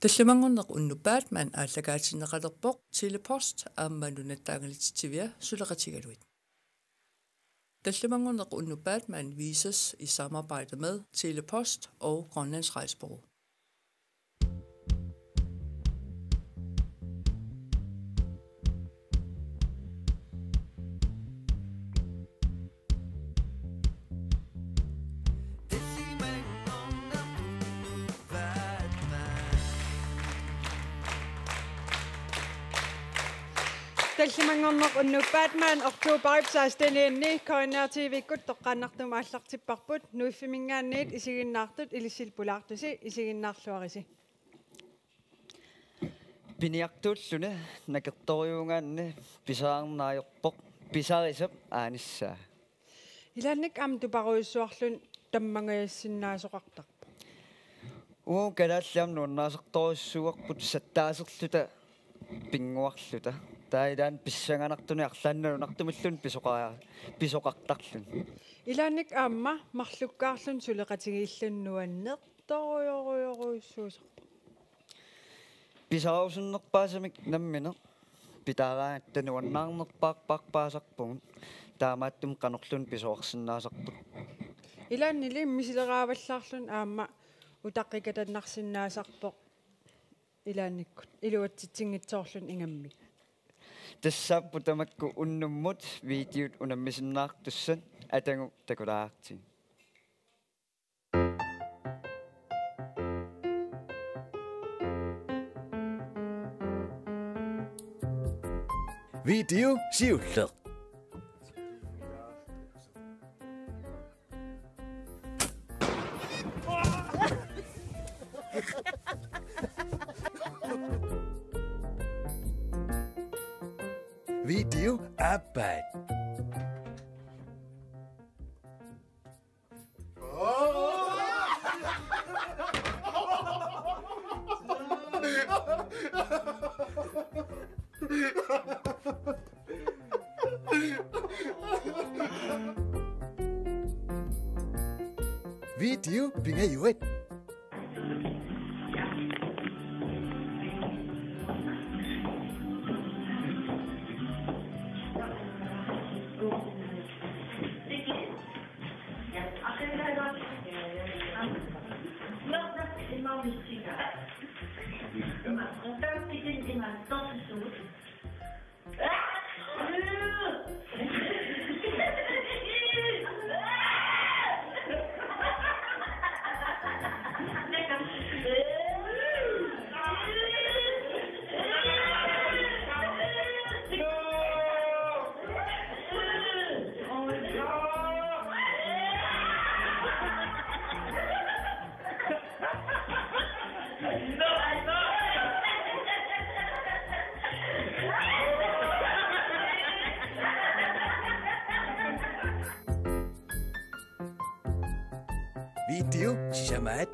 Таллимангорнеқ уннупаат маан ааллагаатиннеқалерпоқ телепост аамманунаttaanгалитсивиа сулеқатигалуит. Tallimangorneq unnupaat man vises i samarbejde med Telepost og Grønlands Rejsebureau. Tallimangorneq unnupaat man oktober 16 koinertivikkut toqqaannartuma аллартиппарпут нуиффимингаанниит исигиннаартут илиссилпулаартуси исигиннаарлуарisi пиниартууллуна накерториунгаанни писаарнааёрпоқ писарисап аанissaa илаанник ам тупаруйссуарлун таммангаyassиннаасоқартарпу уу калааллаам нуаннаасерториссуарпут саттаасерлута пингуарлута таилаан писсанганартуни арлаанналунартумиллун писоқартарлун илаанник аама марлуккаарлун сулеқатигииллуннуаннерториоруйоруйссуусарпу писаусуннерпаасамик наммине питаарааттануаннаарнерпаарпарпаасарпугун таамааттум канорлун писоарсинаасартут илааннили мисилерааваллаарлун аама утаққикатаннарсинаасарпоқ илаанниккут илуатситсингитсоорлун ингаммик тассааппу тамакку уннуммут видеот унаммисиннаартуссан атангу такулаарти видео сиуллеq видео аппат видео пингаюат видео сисамаат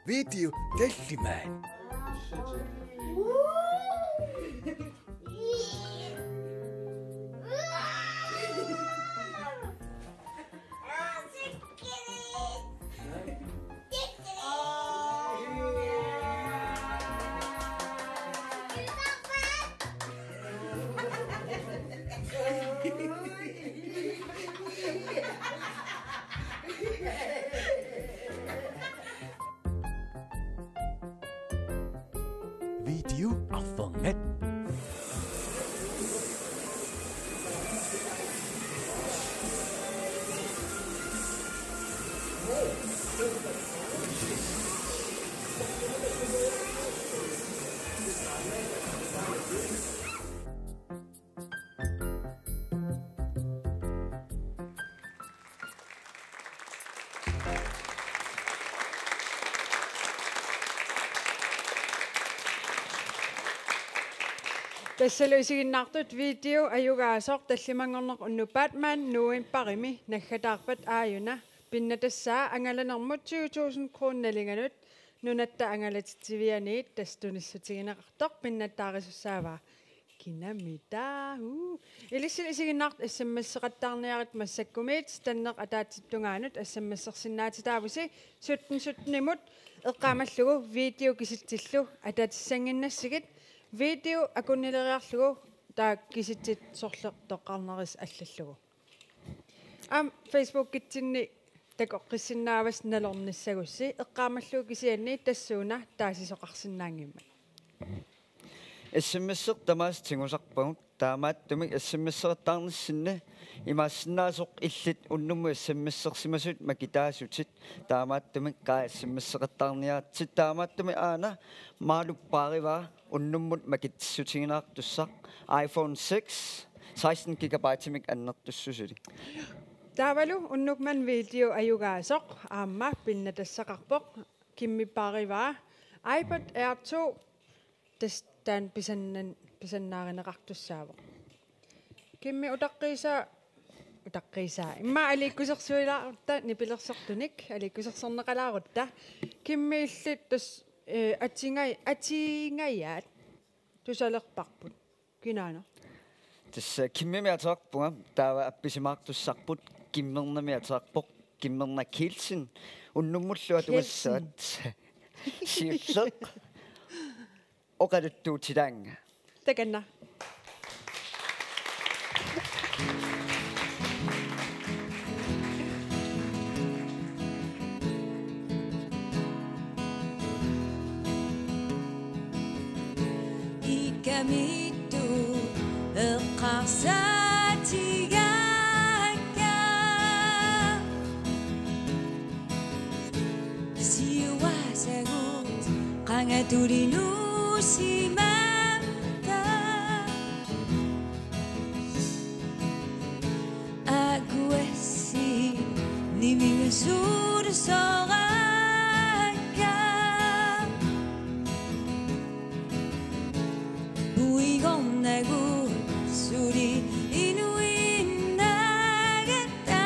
видео таллимаат video afvanget тассалуисигиннаартут видео аюгаасоор таллимангорнеқ унну Batman нуин парими наггатаарпат ааюна пиннатассаа ангаланермут 20,000 кроонналинганут нунатта ангалатитсивианиит тастуниссутигинеқартоқ пиннаттаарисуссааваа кинамита илиссилисигиннаарт ассаммассеқаттаарниарит массаккумиит таннеқ атаатиттунгаанут ассаммассерсиннаатитаавуси суттнимут эққаамаллугу видео киситсиллу атаатиссангиннассигит видео акуннилериарлугу таа киситсит сорлеқ тоққарнерис аллаллугу Facebook китсинни такоққиссиннаавас налорниссагусси эққаамаллугу кисианни тассууна таасисоқарсинаангимма SMS тамаас тингусарпагут таамааттумик SMS-ертаарниссинна имаассинаасоқ иллит уннуму SMS-серсимасут макитаасутит таамааттумик каа SMS-ертаарниаатсит таамааттуми аана маалуппаариваа уннуммут макитсутигинаартуссақ iPhone 6 16 GB аннертуссусули таавалу уннукман видео аюгаасоқ аама пиннатассақарпоқ киммиппаариваа iPad Air 2 тан писаннааринеқартуссаавоқ кимми утаққиса имма аликкусерсуилаарта нипилерсортуник аликкусерсорнеқалаарутта кимми иллит тас атингаяат тусалерпарпут кинаана тасса киммимиатеқарпунга таава апписимаартуссарпут киммернамиатеқарпоқ киммерна килсин уннуммуллуа тугассаат сиуллеқ оқалуттуутилаанга таканна ikamitu eqarsatigaaka siuasagut qangatulinu simamta aguesi nimingasur soraka buigonnagu suri inuinnagata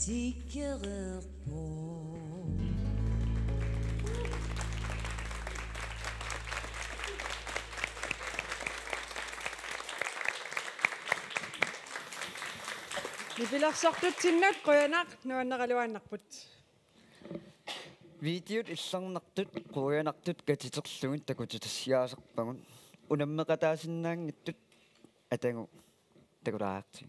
sikkerhet på. Nipilersartutsinnat quyanaq nuannaqaluannarput. Videot илларнартут quyanartut katiterlugin takutitassiaasarpagun unammeqataasinnaangittut atangu takulaaqti.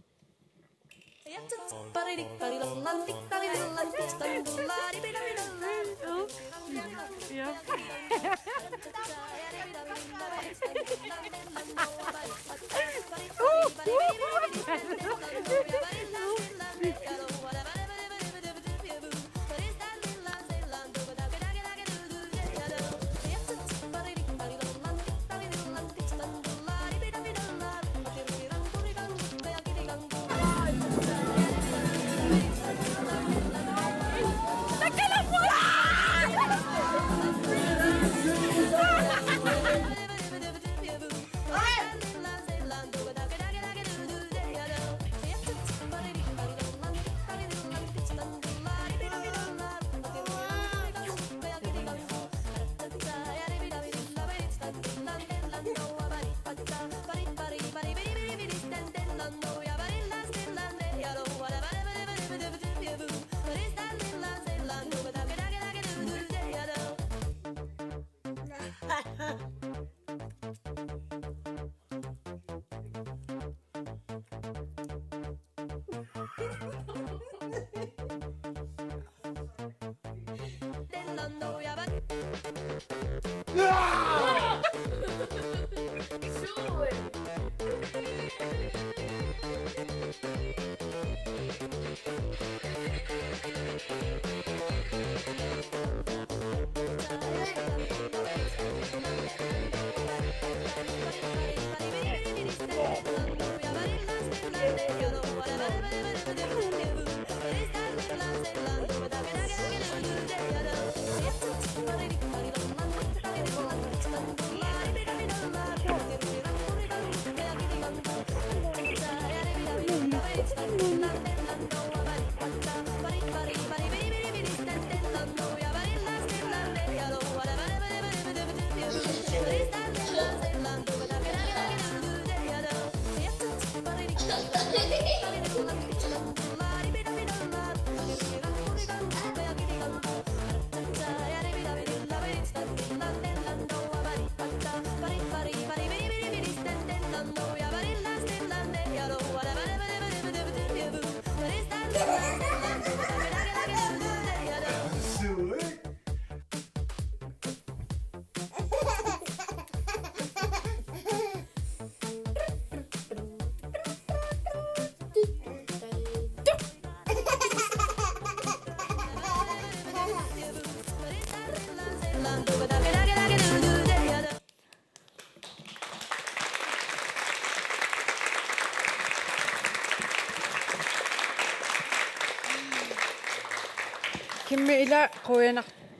Kimmi ila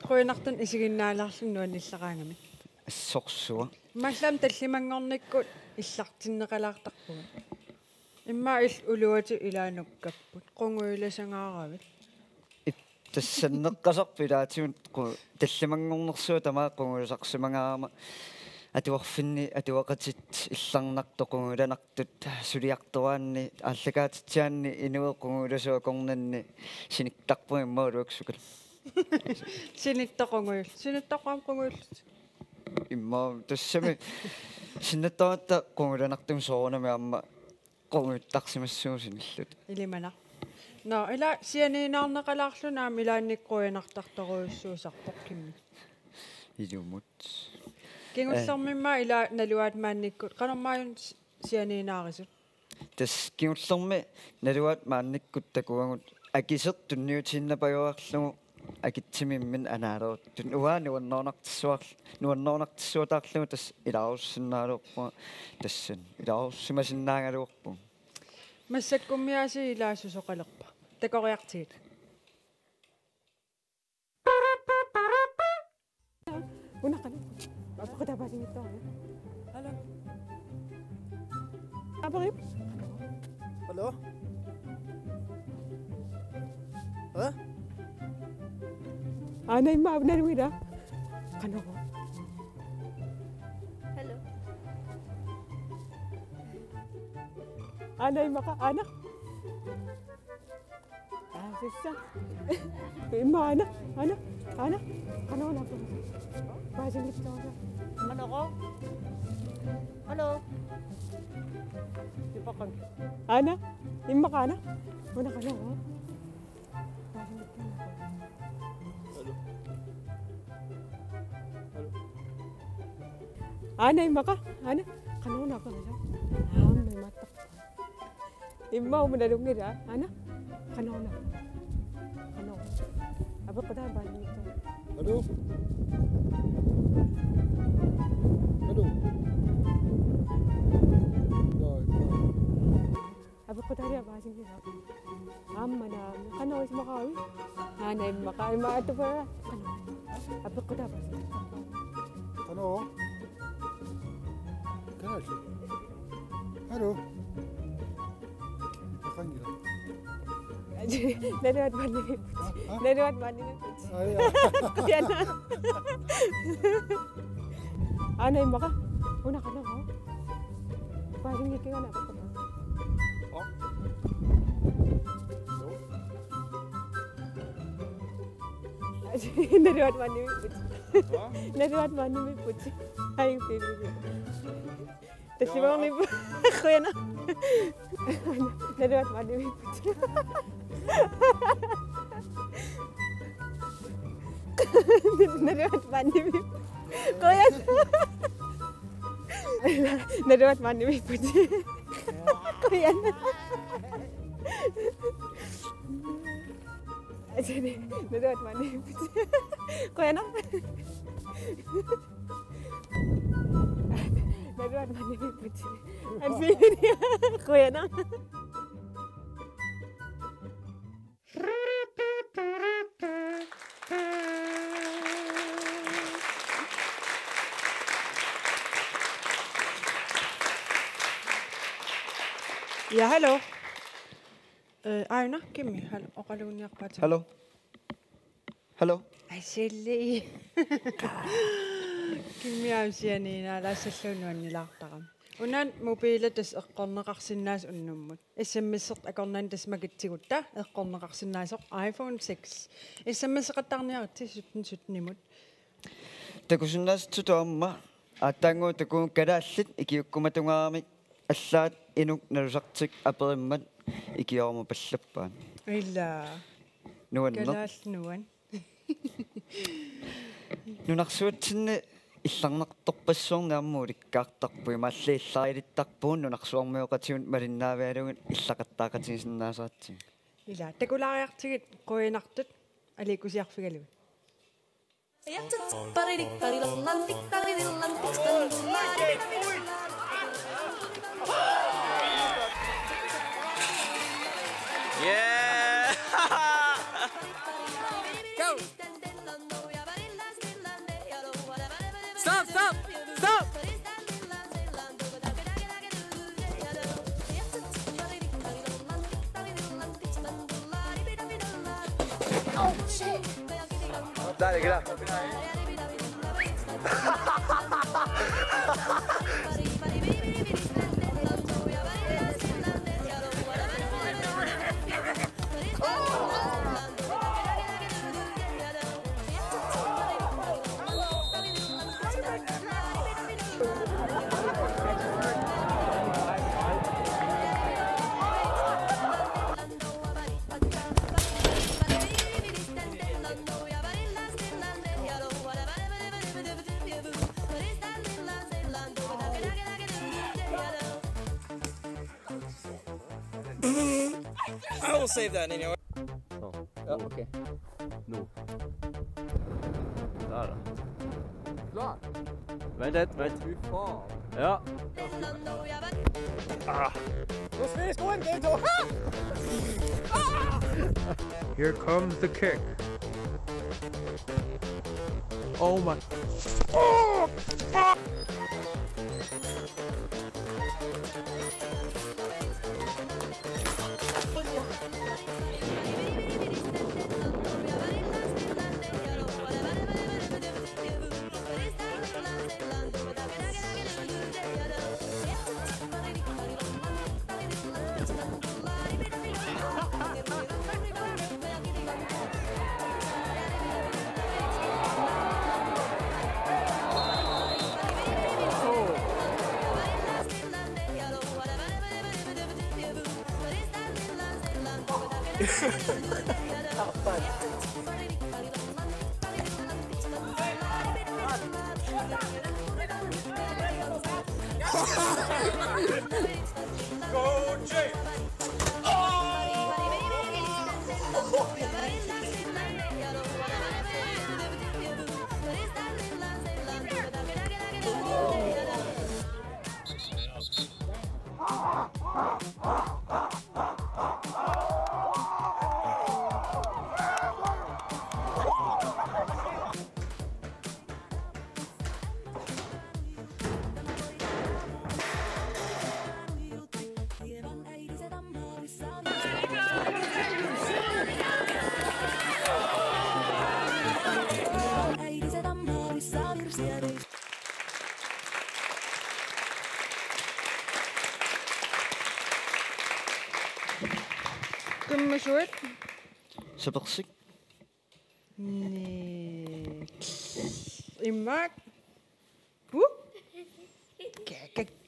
quyanartun isiginnaalaarlunnu anillaqaangami. Assorsua. Маллам таллимангорниккут иллартиннеқалаартарпуга. Имма ил улуати илаануккаппут қунгуиласангааравит. тассаннеққасарпилаатиун таллимангорнерсуа тамаа қунгуласарсимангаама атуарфинни атуақатит илларнартоқунгуланартут сулиартораанни ааллагаатитсаанни инуэ қунгуласуа корнанни синиктарпуи иммаалуаксукал Синиттақунгуил қунгуиллут. имма тассами синнаттаатта қунгуланартум соорнами амма қунгуттарсимассуусиниллут Илимана. Но ила сианинаарнеқалаарлунаам илаанниккуянартарторуйуссуусарпоқ кимми. илумут Кингуллэрмимма ила налуаат маанниккут канармааюн сианинаарисут. тас киуллерми налуат маанниккут такуагут акисер тунниутиннапаюарлугу акитсимиммин анаалерут тун нуаннорнартиссуарлу тас илааруссиннаалуорпу тассан илааруссимасиннаагалуорпу Массаккуммиаси илаасусоқалерпа. Такориартигит. Унақана. Апротабалингиттаа. Алло. Абри. Hallo? Ana imma abnar wira. Kano ko. Hello. Ana imma ka ana. Sisa. Imma ana. Kano na ko. Basing lipto na. Ano ko? Ano? Di pa kan. Ana. Imma ka ana. Una kano ko. Basing lipto na. Ana imma ka. Ana. Kano na ko na. May matak. Imma umanalungin ha. Ana. Kano na. Kano. Abot ko dahil basing lipto. Halo? Halo? Abot ko dahil basing lipto. Amma na. Kano is makawi. Ana imma ka. Imma ato pa. Kano. Abot ko dahil basing lipto. Halo? Kanal. Halo? Kanal. Nariwat mani may puti. Nariwat mani may puti. Yan na. Ana imma ka. Una ka na ko. Basing lipto nga na. Abot ko na. Nariwat mani may puti. Nariwat mani may puti. Ay, yung favorite. Tapos yung mga ako yan na. Nariwat mani may puti. Nariwat mani may puti. Kuya na. Nariwat mani may puti. Kuya na. Nariwat mani may puti. Kuya na. Nariwat mani may puti. Ang favorite niya. Kuya na. Ja, hallo. Arna, Kimmy, hallo. Okaluni ako pa. Hello. Hello. Ay, silly. Kimmy, I'm siya ni nalasalunan nila takam. Unan, mobile tas aqornaqarsinnaas unnumut. SMS-ert aqornan tas magitsigutta, aqornaqarsinnaasaq iPhone 6. SMS-eqattarniarti 17 nimut. Takusunnas tutoamma. Atango takun kadaallit ikiukkumatungaamik аллаат инук налусартик апериммат икиорма паллаппаан Illa. нуаннер Kalaalnuan. нунарсуатсинни илларнартарпассуорнаамму уликкаартарпуи маллииллаилиттарпуун нунарсуармиоқатигун малиннаавиалугут иллақаттаақатигисиннаасаатсиг Illa. Takulariartigit qoinartut alikusiarfigalugut. Yeah! Go! Stop! Stop! Stop! Oh, shit. Dale, gra. I will save that anyway. Oh, okay. No. Klar. Klar. Vent litt, vent. Fy faen. Ja. Nå skal vi skåre, game to. Here comes the kick. Oh my. Go, Jay! كم شوي سبقسك إماك هو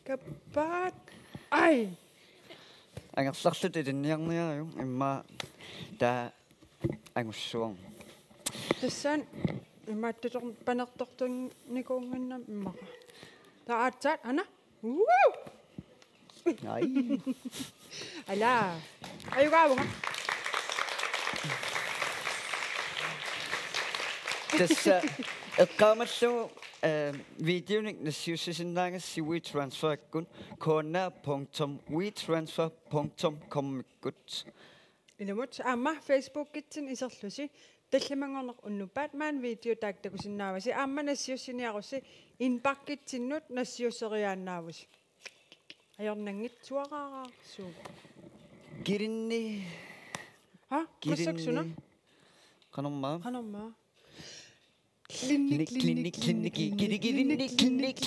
كبات أي أنا صرت الدنيا يوم إما دا أنغسون تسان إما تتون بنقطن نكوننا إما تعال أنا وو أي ألا أيوة تس إقامة فيديو نسيوسيسناغ سوي ترانسفير كون corner.wetransfer.com كوت إذا مت أما فيسبوك كتن إسرلوسي تلمنغنق إنه باتمان فيديو تاكتكوسيناوسي أما نسيوسينياغوسي إن باكيتينوت نسيوسرياناوسي أيرنغيت سوغا سو كيريني ها كسكسونا خنما خنما كلينيك كلينيكي كيري كلينيك كلينيك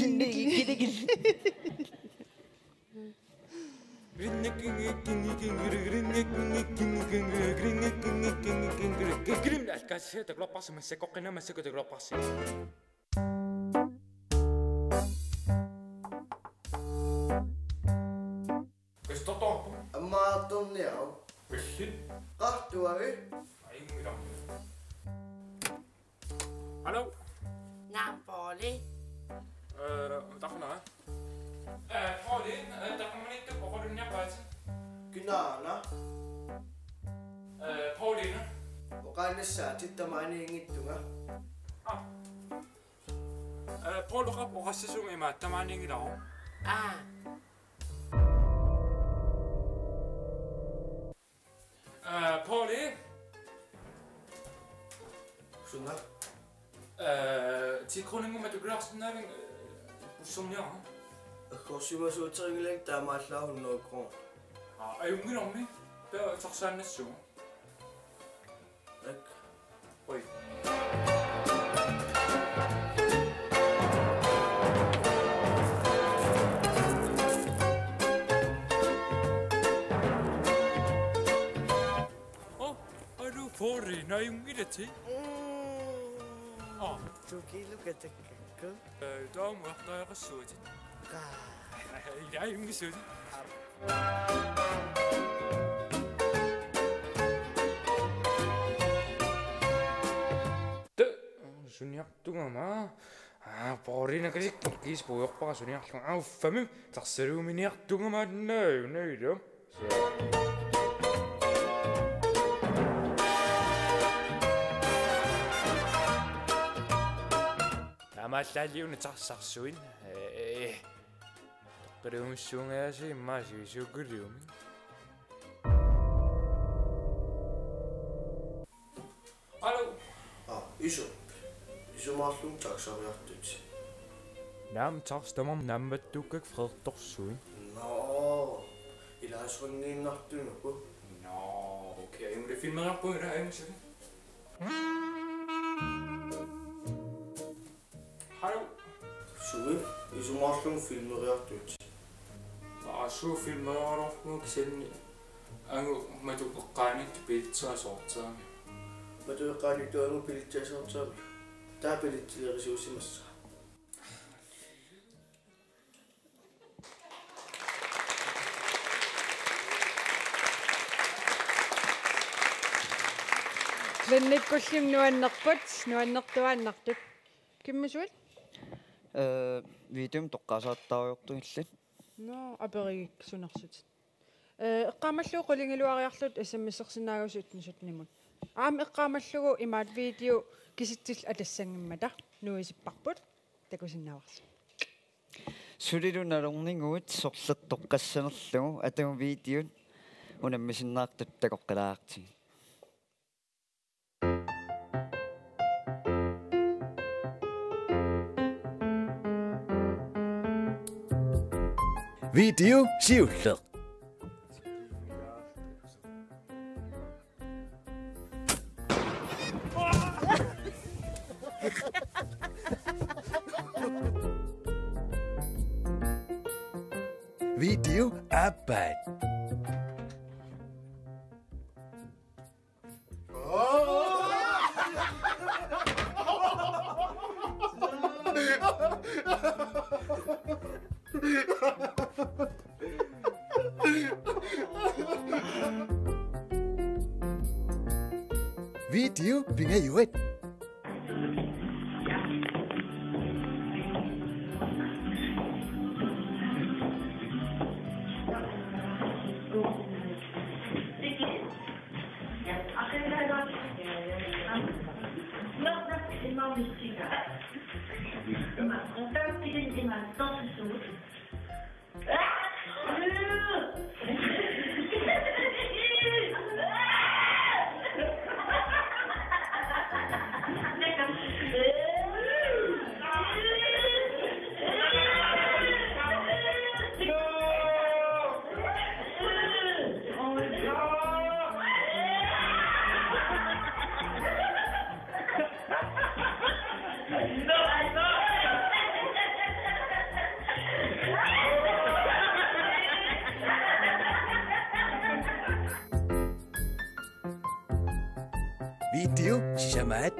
أما طنيعو قحطوا أبي Hallo? نعم بولي دخلنا Pauline, der kommer ikke til at den her party. كنانا Pauline. وقال الساعة التمانية ينجدونا Paul, du har på recession i mig, der var ingen dag. Pauline. شنو؟ Til kroningen med du gør sådan noget, som jeg har. Koshima så trængelig, der er meget lav noget grøn. Er jo ingen om det? Det er så sådan et så. Tak. Oj. Er du for det? Nej, ingen det til. Du kilo kan det gå. Der må jeg have sødt. Jeg er ingen sødt. Sunyak tungama. Pauline kasi kis boyok pa sunyak lang. Famim takseru miniyak tungama no do. Amalaliw na taksaksuin. Pero sunga si masi sugurium. Hallo. Iso. Iso mahlum taksariartut. Nam takstamam nammat tukak fredtorsuin. No. Ilaasringiinnartunuku. No, okay. Men det filmer op på det her, ikke? Hallo. Suvi, iso mahlum filmeriartut. Så filmer jeg nok selv. Med du qanit bilder sorter. Med du qanit du bilder sorter. Der bilder ressourcer. клинниккуллим нуаннертуааннартут киммисуит видеом тоққасааттариортуиллат но аперигик сунерсут эққамаллуу қулингилуариарлут ассаммиссерсинаагусут нисутнимут аами эққамаллугу имаат видео киситсил атассангиммата нуисиппарпут такусиннааварсу сулилуналорнингуут сорлаттоққассанерлугу атагу видеот унаммисиннаартут такоққалаарти видео сиуллеқ видео аппат видео пингаюэт видео шамат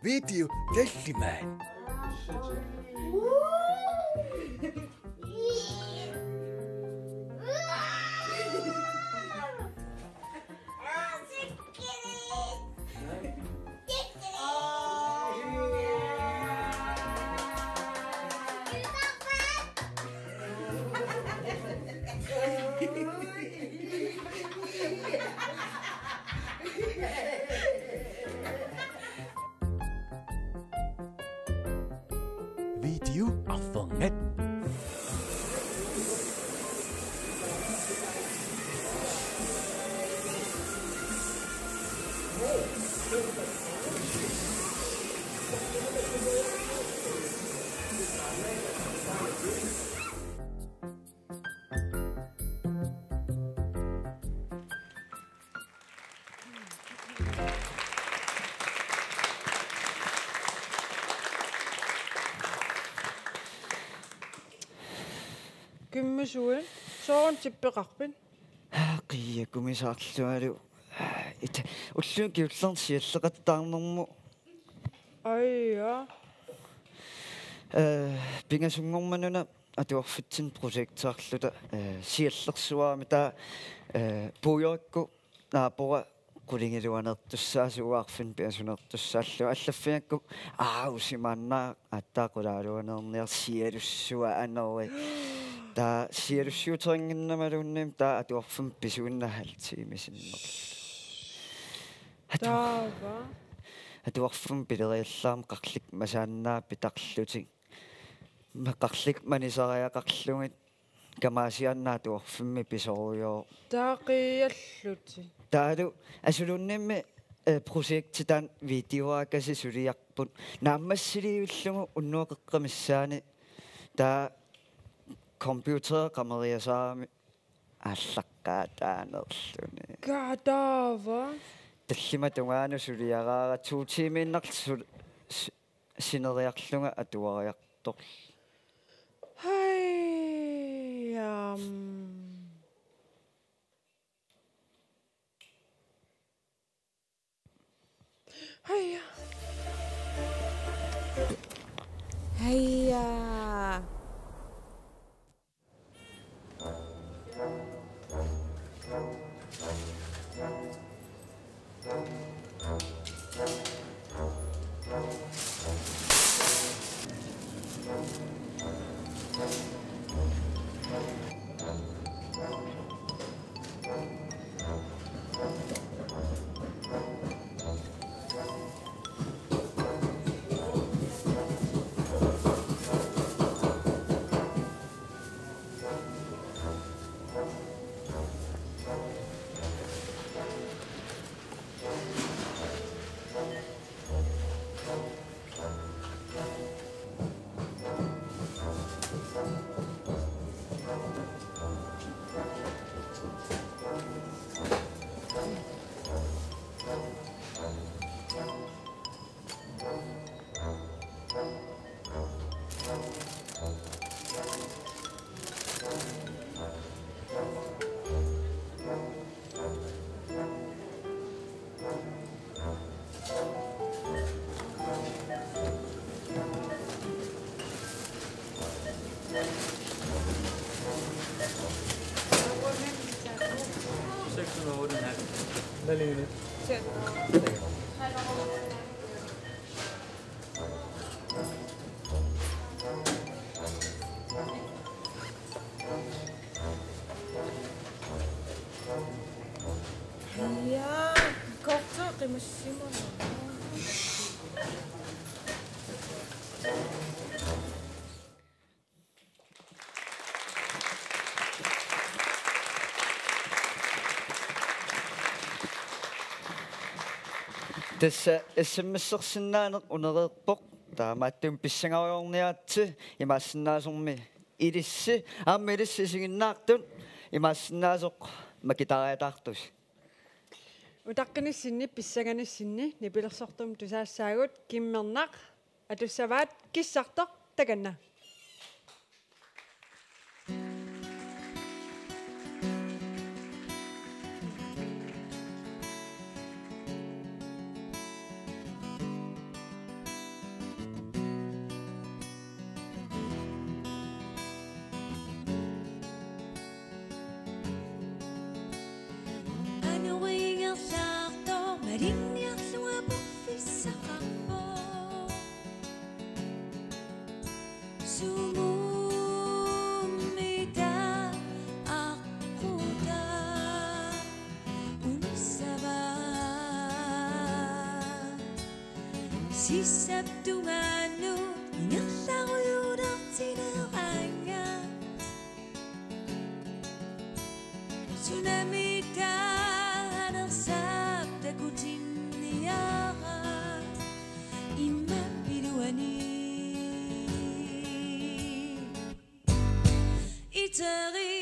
видео дэллимаа видео авангат киммисуит соорун типпеқарпит қия кумисаарлуалу ит уллуун киуллерн сиаллеқаттаарнэрму айя пингасунгормануна атуарфитсин прожектаарлута сиаллерсуаами таа пуйорикку наапора кулингилуанертуссаасуаарфин пиасунертуссааллу аллаффиакку усимааннаа аттаақулаалуанерниар сиалуссуа анери таа сиалуссуутерингиннамалуунним таа атуарфин писуиннахалтигимисиннер таава атуарфин пилериаллаам қарлик масааннаа питарлутик мақарлик манисариақарлугит камаасианнаатуорфимми писоруйоо таақиаллути таалу асулуннимми проектитан видеоакаси сулиарпут нааммассилиуллугу уннуақеққамиссаани таа компьютер камериасаами аллаққаатаанерлүни каатаава таллима тунгаану сулиараара туутимииннарлу синериарлунга атуариартор хай هيا هيا هيا كوكتاقي مسيمون тасса эссэммиссерсинаанеқ унереерпоқ таамааттум писсангариорниаатси имаассинаасорми илисси аама илисси сигиннаартун имаассинаасоқ макитариатаартус утаққиниссинни писсаганиссинни нипилерсортум тусаассаагут киммернақ атуссаваат киссартоқ таканна Sisabtunganu inarlaruyudartineranga Tsunami tanersabtakutinniara immapiluani Itari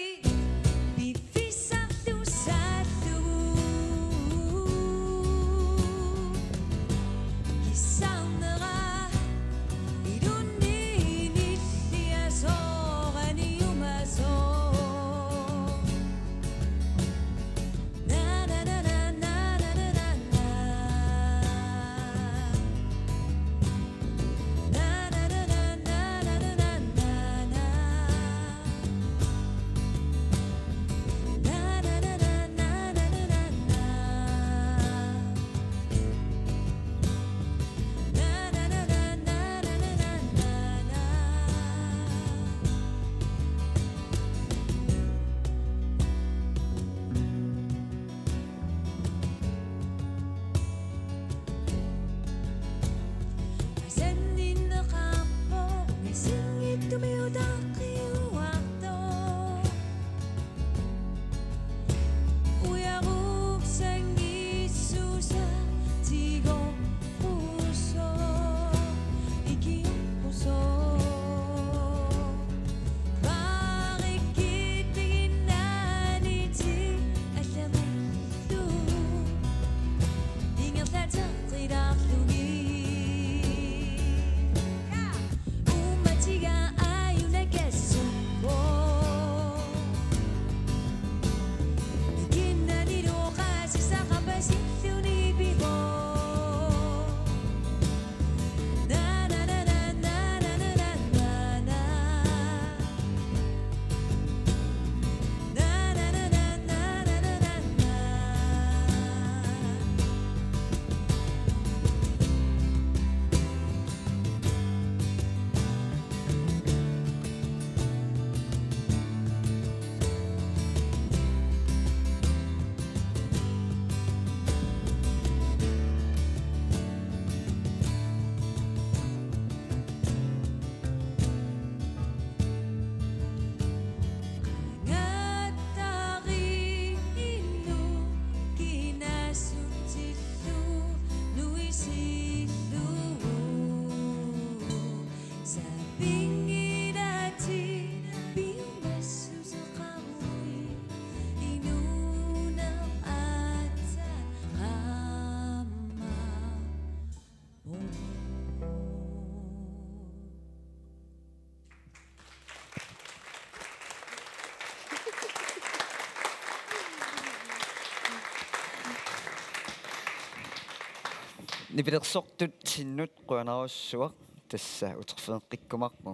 Nipilersortut sinnut quanarussua tassa uterfeneqqikkumarpu.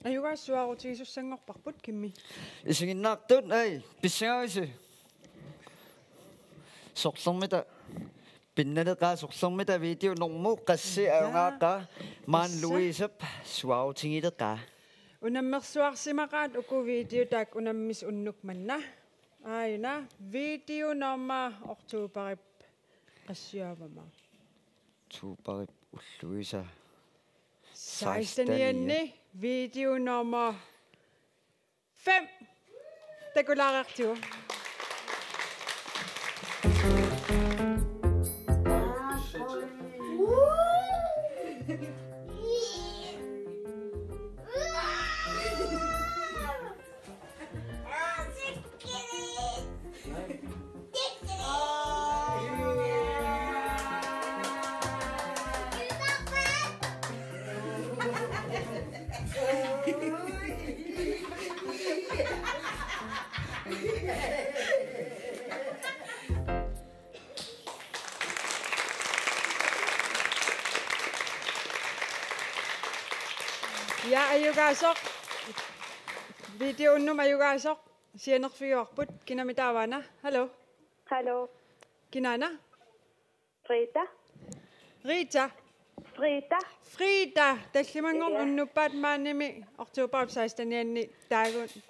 Ayugaassuarutigissussangorparput kimmi. Isinginnaartut ai pissangaisi. Sorlermita pinnaleqaa sorlermita video normu qassi aungaaqqa maan Louisep suarutigileqaa. Unammersuarsimaqaat uku video taak unammis unnuk manna. Aina video norma ortuuparip qassiaavama. Tuuparip ulluisa. 16. video nummer 5. Takularartu. Ja ayugaasok video unnum ayugaasok sienerfiuarput kinamitaavana. Hallo. Hallo. Kinana? Frida. Rita. Frida. Tallimangor unnuppaat maannimi ortuuparip 16-ni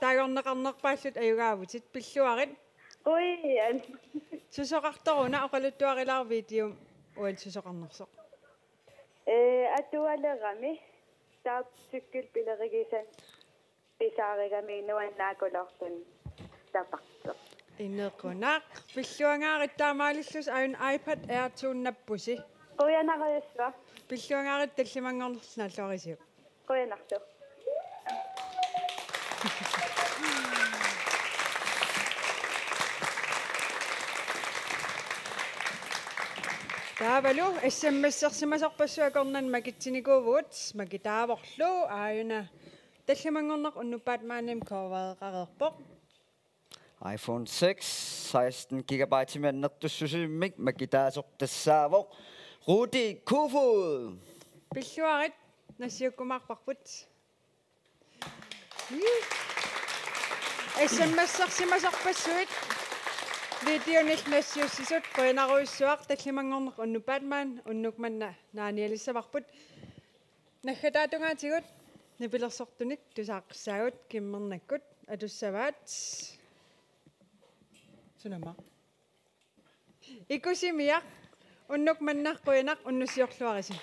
taagorneqarnerpaallut ayugaavutit pilluarit. Oi. Susoqartoruna oqaluttuarilaar video ual susoqarnersoq. Atualerami. Taap sykkelpilerigisan pisaarigami nuannaakulartun tapaqto. Inequnaq pilluangaarit ayun iPad Air 2 nappusi. Qoyanaqassua. Pilluangaarit tallimangornalluarisiu. Qoyanartu. Taavalu SMS-sersimasorpassuakornan makitsinikuuvut makitaavorlu aayuna tallimangorneq unnuppaat maanim korvaeqareerpoq. iPhone 6 16 GB mannertussusimmik makitaasortassaavoq Rudi Kofod. Pilluarit nassiukkumaarparput. SMS-sersimasorpassuit video nassiussisut qoinaruissuaq tallimangorneq unnuppaatmaan unnukmanna naanialissavarput naggataatungaatigut nipilersortunik tusaaqsaagut kimmernakkut atussavaat sunama ikusimiaq unnukmannaq qoinaq unnussiorluarisi.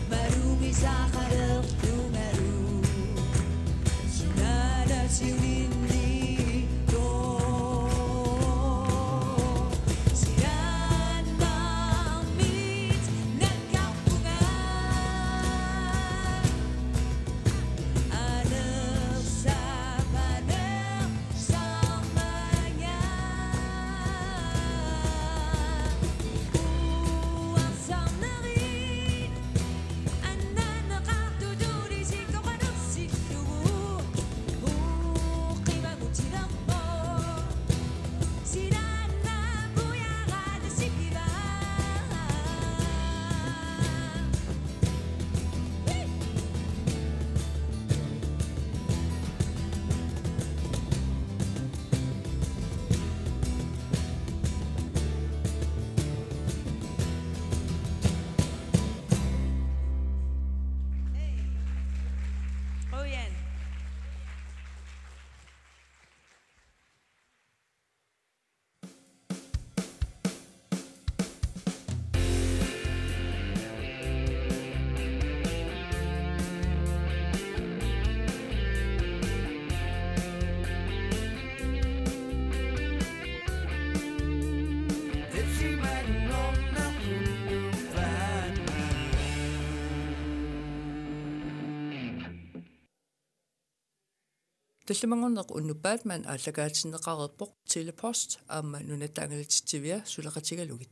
Marumi sa kadertunga Таллимангорнеқ унну Batman аллагаатиннеқарерпоқ Telepost аама нунаттаангалатитсивиа сулеқатигалугит.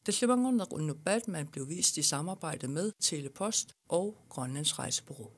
Tallimangorneq unnu Batman blev vist i samarbejde med Telepost og Grønlands Rejsebureau.